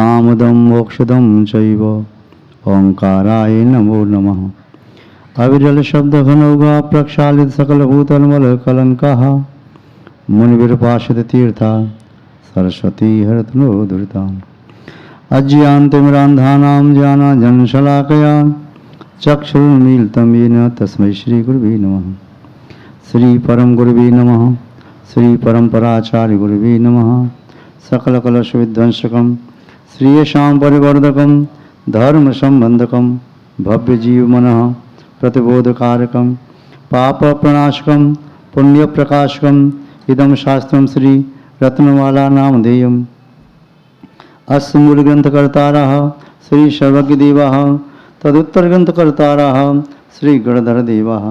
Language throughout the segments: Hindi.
कामदं मोक्षदं चैव ओंकाराय नमो नमः। अविरल शब्द घनौघा प्रक्षालित सकल भूतलमल कलंकः मुनिविरपाशित तीर्था सरस्वती हरतनो दुरितान् अज्ञानतिमिरान्धानां ज्ञानाञ्जनशलाकया चक्षुरुन्मीलितं येन तस्मै श्रीगुरुवे नमः। श्री परम गुरुवे नमः। श्री परम्पराचार्य गुरुवे नमः। सकलकलशविध्वंसकं श्रीयशां परिवर्धकं धर्म संबंधकं भव्य जीवमनः प्रतिबोधकारकं पाप प्रणाशकं पुण्य प्रकाशकं इदं शास्त्रं श्री रत्नमाला नामधेयम्। अस्य मूलग्रंथकर्तारः श्री सर्वज्ञदेवाः तदुत्तरग्रंथकर्तारः श्री गणधरदेवाः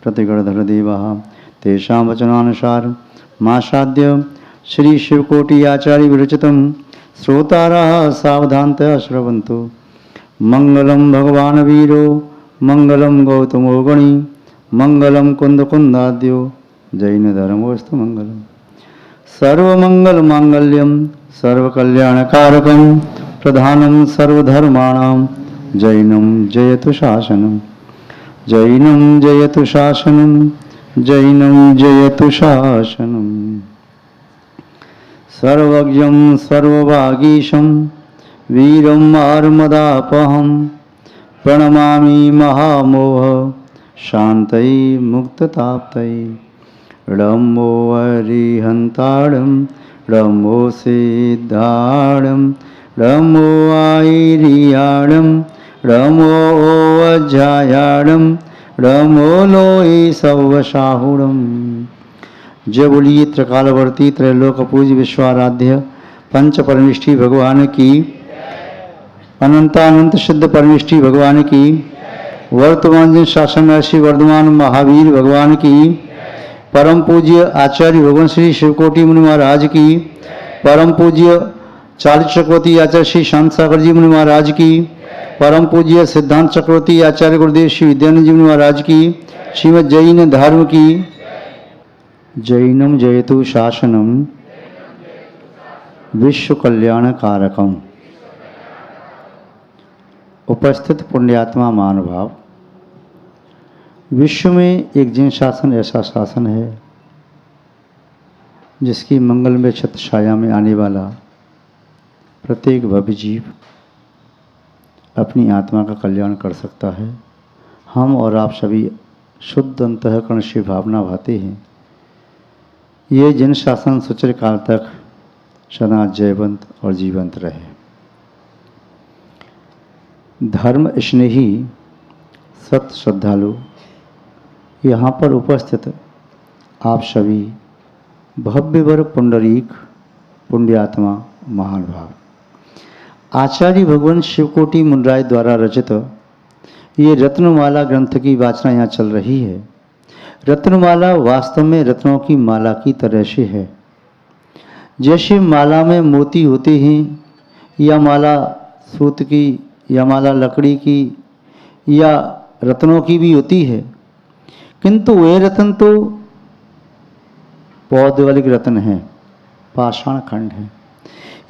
प्रतिगणधरदेवाः तेषां वचनानुसार मासाद्य श्री शिवकोटि आचार्य विरचितं श्रोतारः सावधानतया श्रवन्तु। मंगलम भगवान वीरो मंगलम गौतमो गणी मंगलम कुंदकुंदाद्यो जैन धर्मोस्तु मंगलम। सर्वमंगल मांगल्यम सर्वकल्याणकारकं प्रधानं सर्वधर्माणां जैनं जयतु शासनं जैनं जयतु शासनं जैनं जयतु शासनं। सर्वज्ञं सर्वभागीशं वीरं आर्मदापहं प्रणमामि महामोह शान्तये मुक्तताप्तये। णमो अरिहन्ताणं णमो सिद्धाणं णमो आयर्याणं णमो अज्जायाणं णमो लोई सवशाहुणं। जय बोलिए त्रिकालवर्ती त्रैलोक पूज्य विश्वाराध्य पंच परमेष्ठी भगवान की, अनंतानंत सिद्ध परमेष्ठी भगवान की, वर्तमान शासन श्री वर्धमान महावीर भगवान की, परम पूज्य आचार्य भगवान श्री शिवकोटि मुनि महाराज की, परम पूज्य चालित चक्रवर्ती आचार्य श्री शांत सागर जी मुनि महाराज की, परम पूज्य सिद्धांत चक्रवर्ती आचार्य गुरुदेव श्री विद्यानंद जी मुनि महाराज की, श्रीमद जैन धर्म की। जैनम जयतु शासनम विश्व कल्याण कारकम। उपस्थित पुण्यात्मा महानुभाव, विश्व में एक जैन शासन ऐसा शासन है जिसकी मंगलमय छत्र छाया में आने वाला प्रत्येक भव्य जीव अपनी आत्मा का कल्याण कर सकता है। हम और आप सभी शुद्ध अंतःकरण से भावना भाते हैं। ये जन शासन सुचिर काल तक सदा जयवंत और जीवंत रहे। धर्म स्नेही सत श्रद्धालु, यहाँ पर उपस्थित आप सभी भव्यवर पुंडरीक पुण्यात्मा महानुभाव, आचार्य भगवान शिवकोटि मुनिराय द्वारा रचित ये रत्नमाला ग्रंथ की वाचना यहाँ चल रही है। रत्नमाला वास्तव में रत्नों की माला की तरह से है। जैसे माला में मोती होते हैं, या माला सूत की, या माला लकड़ी की, या रत्नों की भी होती है, किंतु वे रत्न तो पौद्गलिक रत्न हैं, पाषाण खंड हैं।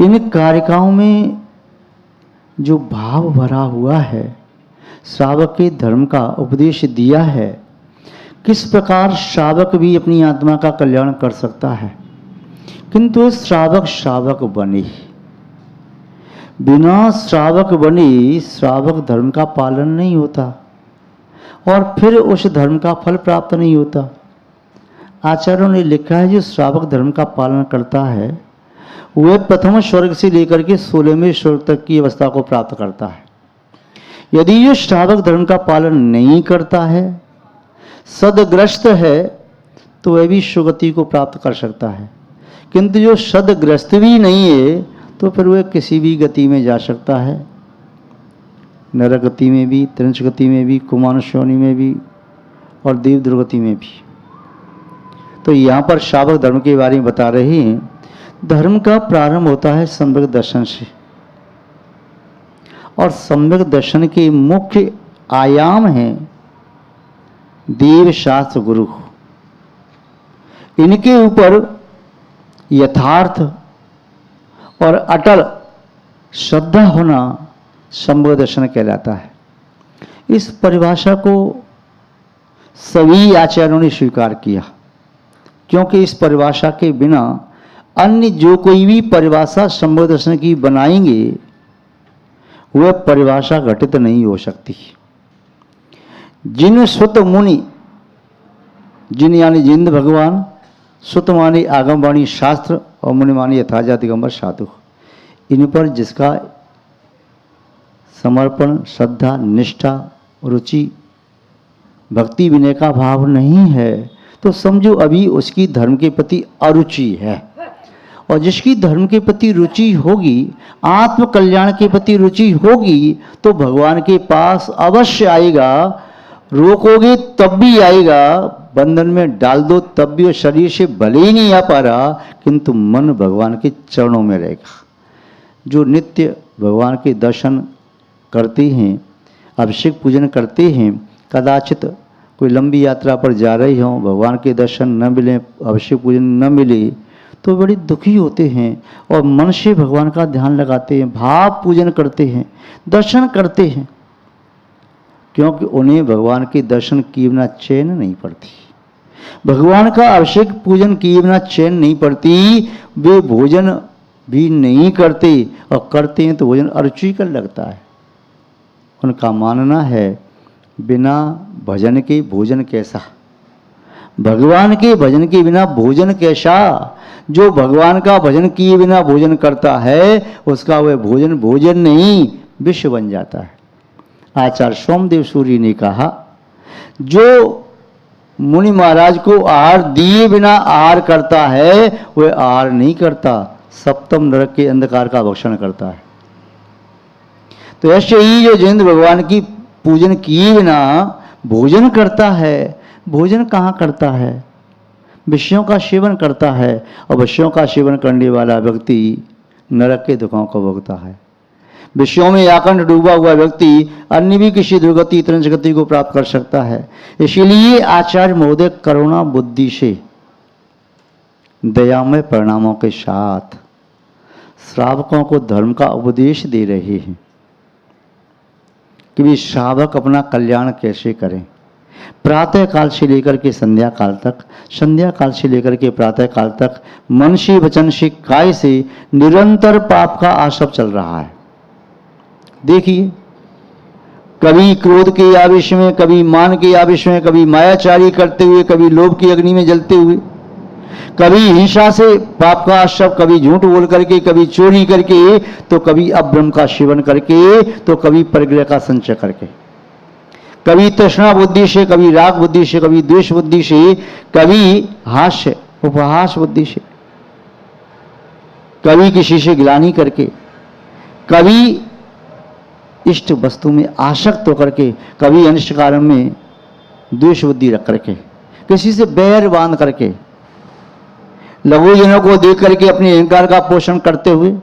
इन कारिकाओं में जो भाव भरा हुआ है, श्रावक के धर्म का उपदेश दिया है, किस प्रकार श्रावक भी अपनी आत्मा का कल्याण कर सकता है। किंतु श्रावक श्रावक बने, बिना श्रावक बने श्रावक धर्म का पालन नहीं होता और फिर उस धर्म का फल प्राप्त नहीं होता। आचार्यों ने लिखा है, जो श्रावक धर्म का पालन करता है वह प्रथम स्वर्ग से लेकर के 16वें स्वर्ग तक की अवस्था को प्राप्त करता है। यदि ये श्रावक धर्म का पालन नहीं करता है, सदग्रस्त है, तो वह भी सुगति को प्राप्त कर सकता है। किंतु जो सदग्रस्त भी नहीं है तो फिर वह किसी भी गति में जा सकता है, नरक गति में भी, त्रिंश गति में भी, कुमानुष्योनि में भी और देव दुर्गति में भी। तो यहाँ पर श्रावक धर्म के बारे में बता रहे हैं। धर्म का प्रारंभ होता है सम्यक दर्शन से, और सम्यक दर्शन के मुख्य आयाम हैं देव शास्त्र गुरु। इनके ऊपर यथार्थ और अटल श्रद्धा होना संभव दर्शन कहलाता है। इस परिभाषा को सभी आचार्यों ने स्वीकार किया, क्योंकि इस परिभाषा के बिना अन्य जो कोई भी परिभाषा संभव दर्शन की बनाएंगे वह परिभाषा घटित नहीं हो सकती। जिन सुत मुनि, जिन यानी जिंद भगवान, सुत मानी आगमवाणी शास्त्र और मुनि मानी यथाजा दिगंबर साधु, इन पर जिसका समर्पण, श्रद्धा, निष्ठा, रुचि, भक्ति विनय का भाव नहीं है तो समझो अभी उसकी धर्म के प्रति अरुचि है। और जिसकी धर्म के प्रति रुचि होगी, आत्म कल्याण के प्रति रुचि होगी, तो भगवान के पास अवश्य आएगा। रोकोगे तब भी आएगा, बंधन में डाल दो तब भी वो शरीर से भले ही नहीं आ पा रहा, किंतु मन भगवान के चरणों में रहेगा। जो नित्य भगवान के दर्शन करते हैं, अभिषेक पूजन करते हैं, कदाचित कोई लंबी यात्रा पर जा रही हो, भगवान के दर्शन न मिले, अभिषेक पूजन न मिले, तो बड़ी दुखी होते हैं और मन से भगवान का ध्यान लगाते हैं, भाव पूजन करते हैं, दर्शन करते हैं, क्योंकि उन्हें भगवान के दर्शन किए बिना चैन नहीं पड़ती। भगवान का अभिषेक पूजन किए बिना चैन नहीं पड़ती। वे भोजन भी नहीं करते, और करते हैं तो भोजन अरुचिकर लगता है। उनका मानना है बिना भजन के भोजन कैसा, भगवान के भजन के बिना भोजन कैसा। जो भगवान का भजन किए बिना भोजन करता है उसका वह भोजन भोजन नहीं विष बन जाता है। आचार्य सोमदेव सूरी ने कहा, जो मुनि महाराज को आहार दिए बिना आहार करता है वह आहार नहीं करता, सप्तम नरक के अंधकार का भक्षण करता है। तो ऐसे ही जो जिंद भगवान की पूजन किए बिना भोजन करता है, भोजन कहाँ करता है? विषयों का सेवन करता है, और विषयों का सेवन करने वाला व्यक्ति नरक के दुखों को भोगता है। विषयों में आकंठ डूबा हुआ व्यक्ति अन्य भी किसी दुर्गति त्रंच गति को प्राप्त कर सकता है। इसीलिए आचार्य महोदय करुणा बुद्धि से दयामय परिणामों के साथ श्रावकों को धर्म का उपदेश दे रहे हैं कि वे श्रावक अपना कल्याण कैसे करें। प्रातः काल से लेकर के संध्या काल तक, संध्या काल से लेकर के प्रातः काल तक मन से, वचन से, काय से निरंतर पाप का आसव चल रहा है। देखिए, कभी क्रोध के आवेश में, कभी मान के आवेश में, कभी मायाचारी करते हुए, कभी लोभ की अग्नि में जलते हुए, कभी हिंसा से पाप का आश्रव, कभी झूठ बोल करके, कभी चोरी करके, तो कभी अब्रह्म का सेवन करके, तो कभी परग्रह का संचय करके, कभी तृष्णा बुद्धि से, कभी राग बुद्धि से, कभी द्वेष बुद्धि से, कभी हास्य उपहास बुद्धि से, कभी किसी से गिलानी करके, कभी इष्ट वस्तु में आसक्त होकर के, कभी अनिष्ट कारण में द्वेष बुद्धि रख करके, किसी से बैर बांध करके, लघुजनों को देख करके अपने अहंकार का पोषण करते हुए,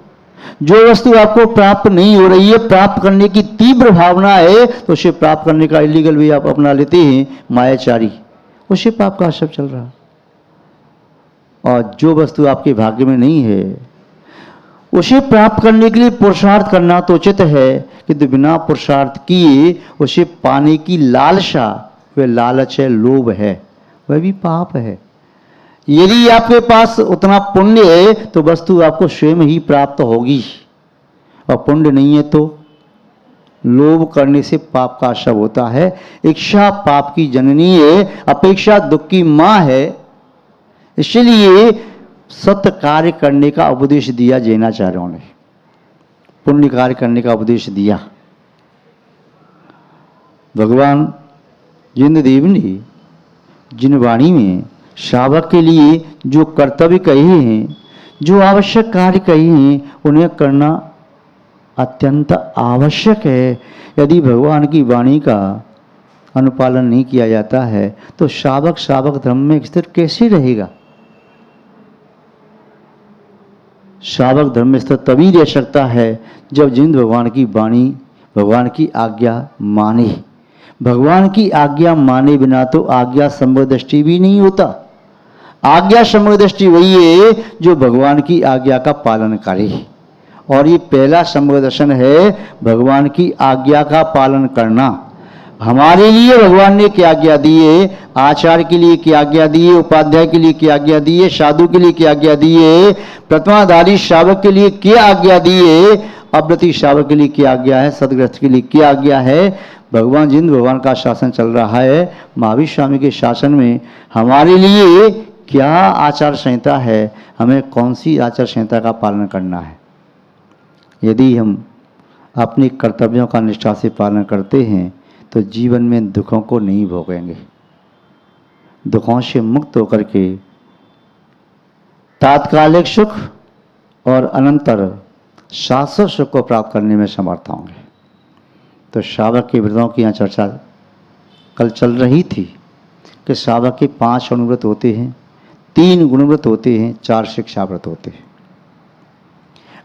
जो वस्तु आपको प्राप्त नहीं हो रही है, प्राप्त करने की तीव्र भावना है, तो उसे प्राप्त करने का इलीगल भी आप अपना लेते हैं, मायाचारी, उसे पाप का आश्रय चल रहा। और जो वस्तु आपके भाग्य में नहीं है उसे प्राप्त करने के लिए पुरुषार्थ करना तो उचित है, किंतु बिना पुरुषार्थ किए उसे पाने की लालसा, वह लालच है, लोभ है, वह भी पाप है। यदि आपके पास उतना पुण्य है तो वस्तु आपको स्वयं ही प्राप्त होगी, और पुण्य नहीं है तो लोभ करने से पाप का आश्रय होता है। इच्छा पाप की जननी है, अपेक्षा दुख की मां है। इसलिए सत्य कार्य करने का उपदेश दिया जैनाचार्यों ने, पुण्य कार्य करने का उपदेश दिया। भगवान जिनदेव ने जिन वाणी में श्रावक के लिए जो कर्तव्य कहे हैं, जो आवश्यक कार्य कहे हैं, उन्हें करना अत्यंत आवश्यक है। यदि भगवान की वाणी का अनुपालन नहीं किया जाता है तो श्रावक धर्म में स्थिर कैसे रहेगा? श्रावक धर्म में स्थिर तभी रह सकता है जब जिन भगवान की वाणी, भगवान की आज्ञा माने। भगवान की आज्ञा माने बिना तो आज्ञा संभव दृष्टि भी नहीं होता। आज्ञा संभव दृष्टि वही है जो भगवान की आज्ञा का पालन करे, और ये पहला सम्यक दर्शन है भगवान की आज्ञा का पालन करना। हमारे लिए भगवान ने क्या आज्ञा दी है, आचार्य के लिए क्या आज्ञा दी है, उपाध्याय के लिए क्या आज्ञा दी है, साधु के लिए क्या आज्ञा दी है, प्रथमाधारी श्रावक के लिए क्या आज्ञा दी है, अव्रती श्रावक के लिए क्या आज्ञा है, सदग्रस्त के लिए क्या आज्ञा है। भगवान जिन भगवान का शासन चल रहा है, महावीर स्वामी के शासन में हमारे लिए क्या आचार संहिता है, हमें कौन सी आचार संहिता का पालन करना है। यदि हम अपने कर्तव्यों का निष्ठा से पालन करते हैं तो जीवन में दुखों को नहीं भोगेंगे। दुखों से मुक्त होकर के तात्कालिक सुख और अनंतर शाश्वत सुख को प्राप्त करने में समर्थ होंगे। तो श्रावक के व्रतों की यहाँ चर्चा कल चल रही थी कि श्रावक के 5 अनुव्रत होते हैं, 3 गुणव्रत होते हैं, 4 शिक्षा व्रत होते हैं।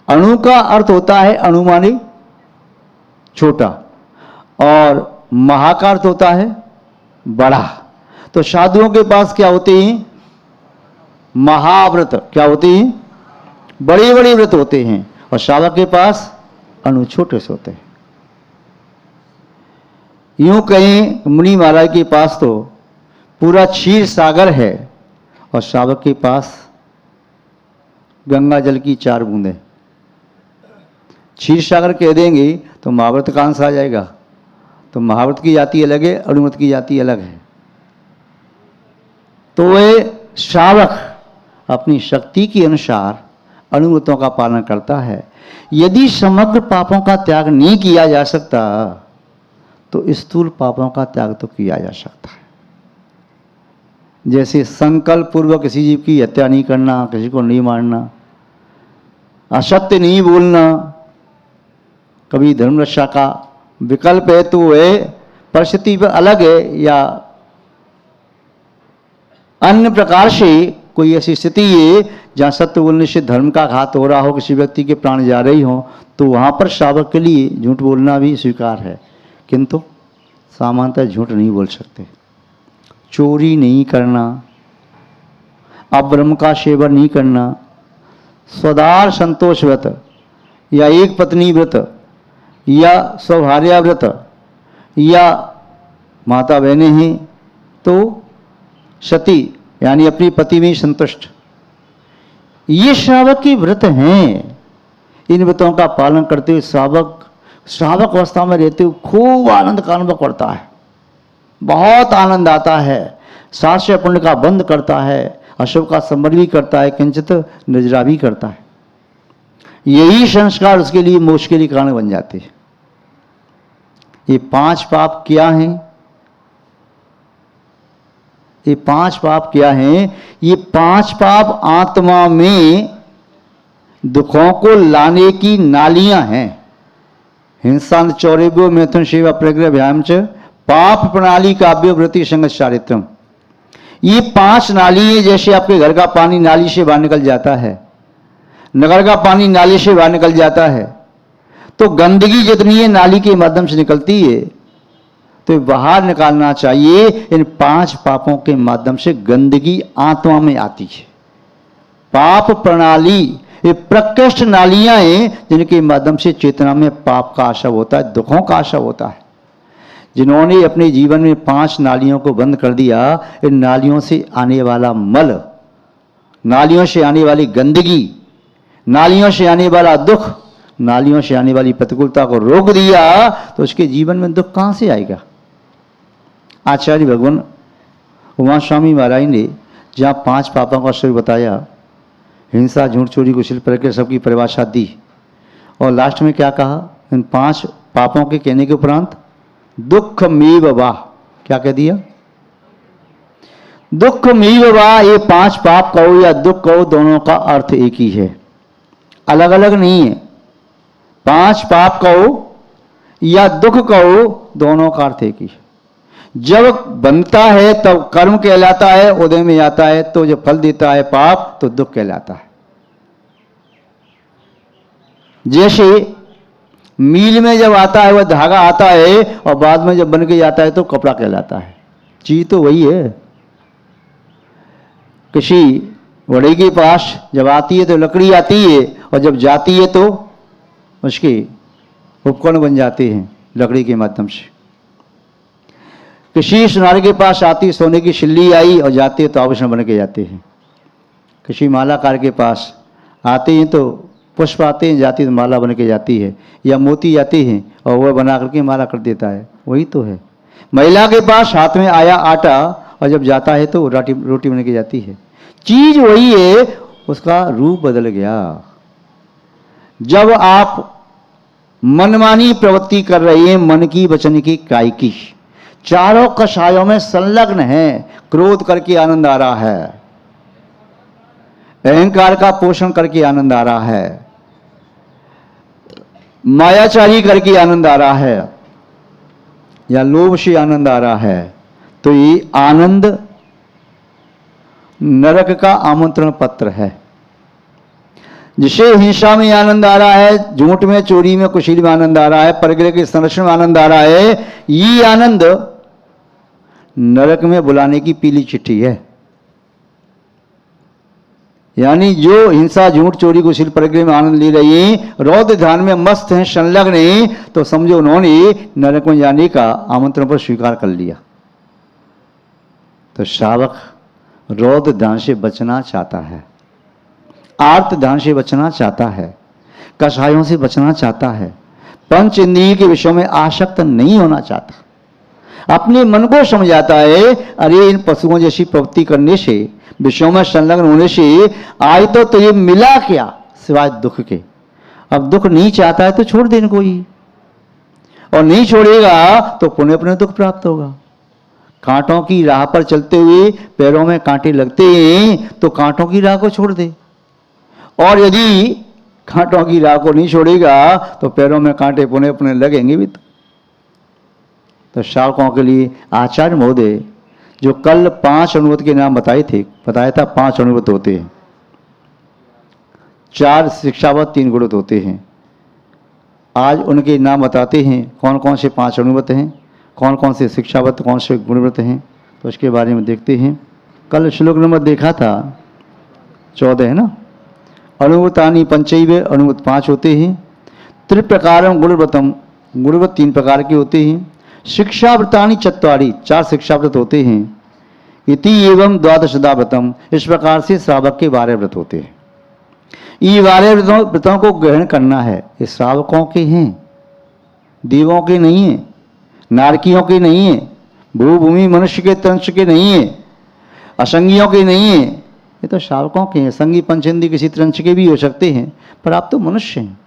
अणु का अर्थ होता है अनुमानी छोटा, और महा का अर्थ होता है बड़ा। तो साधुओं के पास क्या होते हैं, महाव्रत। क्या होते हैं, बड़े बड़े व्रत होते हैं, और श्रावक के पास अणु छोटे से होते हैं। यूं कहें मुनि महाराज के पास तो पूरा क्षीर सागर है, और श्रावक के पास गंगा जल की 4 बूंदें। क्षीर सागर कह देंगे तो महाव्रत कहां से आ जाएगा। तो महाव्रत की जाति अलग है, अणुव्रत की जाति अलग है। तो वह श्रावक अपनी शक्ति के अनुसार अणुव्रतों का पालन करता है। यदि समग्र पापों का त्याग नहीं किया जा सकता तो स्थूल पापों का त्याग तो किया जा सकता है। जैसे संकल्प पूर्वक किसी जीव की हत्या नहीं करना, किसी को नहीं मारना, असत्य नहीं बोलना, कभी धर्म रक्षा का विकल्प है तो वह परिस्थिति पर अलग है, या अन्य प्रकार से कोई ऐसी स्थिति है जहां सत्य बोलने से धर्म का घात हो रहा हो, किसी व्यक्ति के प्राण जा रही हो, तो वहां पर श्रावक के लिए झूठ बोलना भी स्वीकार है। किंतु सामान्यतः झूठ नहीं बोल सकते। चोरी नहीं करना, अब्रह्म का सेवन नहीं करना, स्वदार संतोष व्रत या एक पत्नी व्रत या स्वभार्या व्रत या माता बहनें हैं तो सती यानी अपनी पति में संतुष्ट, ये श्रावक के व्रत हैं। इन व्रतों का पालन करते हुए श्रावक अवस्था में रहते हुए खूब आनंद का अनुभव करता है, बहुत आनंद आता है, शास्त्र पुण्य का बंध करता है, अशुभ का संबंध भी करता है, किंचित निर्जरा भी करता है। यही संस्कार उसके लिए मोक्ष के लिए कारण बन जाते हैं। ये 5 पाप क्या हैं, ये 5 पाप क्या हैं? ये 5 पाप आत्मा में दुखों को लाने की नालियां हैं। हिंसा चौरेभ्यो मैथुन सेवा प्रग्रह व्यायाम च पाप प्रणाली काव्य वृत्ति संगत चारित्रम। ये 5 नाली है। जैसे आपके घर का पानी नाली से बाहर निकल जाता है, नगर का पानी नाली से बाहर निकल जाता है, तो गंदगी जितनी है नाली के माध्यम से निकलती है, तो बाहर निकालना चाहिए। इन 5 पापों के माध्यम से गंदगी आत्मा में आती है। पाप प्रणाली ये प्रकृष्ट नालियां हैं जिनके माध्यम से चेतना में पाप का आशव होता है, दुखों का आशव होता है। जिन्होंने अपने जीवन में 5 नालियों को बंद कर दिया, इन नालियों से आने वाला मल, नालियों से आने वाली गंदगी, नालियों से आने वाला दुख, नालियों से आने वाली प्रतिकूलता को रोक दिया, तो उसके जीवन में दुख कहां से आएगा। आचार्य भगवान उमा स्वामी महाराज ने जहां 5 पापों का स्वरूप बताया, हिंसा, झूठ, चोरी, कुशल प्रकृति, सबकी परिभाषा दी, और लास्ट में क्या कहा, इन 5 पापों के कहने के उपरांत दुख मीव वाह, क्या कह दिया, दुख मीव वाह। ये 5 पाप कहो या दुख कहो, दोनों का अर्थ एक ही है, अलग अलग नहीं है। 5 पाप कहो या दुख कहो, दोनों का अर्थ एक ही है। जब बनता है तब कर्म कहलाता है, उदय में आता है तो जब फल देता है पाप, तो दुख कहलाता है। जैसे मील में जब आता है वह धागा आता है, और बाद में जब बन के जाता है तो कपड़ा कहलाता है। चीज तो वही है। किसी बड़े के पास जब आती है तो लकड़ी आती है, और जब जाती है तो उसके उपकरण बन जाते हैं लकड़ी के माध्यम से। किसी सुनार के पास आती सोने की शिल्ली आई और जाते तो आभूषण बन के जाते हैं। किसी मालाकार के पास आते हैं तो पुष्प आते हैं, जाती तो माला बन के जाती है, या मोती आते हैं और वह बना करके माला कर देता है। वही तो है। महिला के पास हाथ में आया आटा और जब जाता है तो रोटी बन के जाती है। चीज वही है, उसका रूप बदल गया। जब आप मनमानी प्रवृत्ति कर रहे हैं, मन की वचन की काई की, चारों कषायों में संलग्न है, क्रोध करके आनंद आ रहा है, अहंकार का पोषण करके आनंद आ रहा है, मायाचारी करके आनंद आ रहा है, या लोभ से आनंद आ रहा है, तो ये आनंद नरक का आमंत्रण पत्र है। जिसे हिंसा में आनंद आ रहा है, झूठ में, चोरी में, कुशील में आनंद आ रहा है, परग्रह के संरक्षण में आनंद आ रहा है, ये आनंद नरक में बुलाने की पीली चिट्ठी है। यानी जो हिंसा, झूठ, चोरी, कुशील, परग्रह में आनंद ले रही है, रौद्र ध्यान में मस्त हैं, संलग्न हैं, तो समझो उन्होंने नरक में जाने का आमंत्रण पर स्वीकार कर लिया। तो श्रावक रौद्र ध्यान से बचना चाहता है, आर्त ध्यान से बचना चाहता है, कषायों से बचना चाहता है, पंच इंद्रिय के विषयों में आसक्त नहीं होना चाहता। अपने मन को समझाता है, अरे इन पशुओं जैसी प्रवृत्ति करने से, विषयों में संलग्न होने से आज तो तुझे मिला क्या सिवाय दुख के। अब दुख नहीं चाहता है तो छोड़ दे इनको ही, और नहीं छोड़ेगा तो पुनः पुनः दुख प्राप्त होगा। कांटों की राह पर चलते हुए पैरों में कांटे लगते हैं तो कांटों की राह को छोड़ दे, और यदि कांटों की राह को नहीं छोड़ेगा तो पैरों में कांटे पुनः पुनः लगेंगे भी। तो श्रावकों के लिए आचार्य महोदय जो कल 5 अनुवत के नाम बताया था 5 अनुवत होते हैं, 4 शिक्षावत, 3 गुणवत होते हैं। आज उनके नाम बताते हैं कौन कौन से 5 अनुवत हैं, कौन कौन से शिक्षावत, कौन से गुणवत हैं, तो उसके बारे में देखते हैं। कल श्लोक नंबर देखा था 14 है ना। अनुवृतानि पंचैव, अनुवृत 5 होते हैं। त्रिप्रकारम गुणव्रतम, गुणव्रत 3 प्रकार के होते हैं। शिक्षाव्रतानि 4 शिक्षाव्रत होते हैं। इति एवं 12 व्रतम, इस प्रकार से श्रावक के 12 व्रत होते हैं। ये 12 व्रतों को ग्रहण करना है। ये श्रावकों के हैं, देवों के नहीं है, नारकियों के नहीं है, भूभूमि मनुष्य के तंत्र के नहीं है, असंगियों के नहीं है, ये तो श्रावकों के हैं। संगी पंचेंदी किसी तंत्र के भी हो सकते हैं, पर आप तो मनुष्य हैं।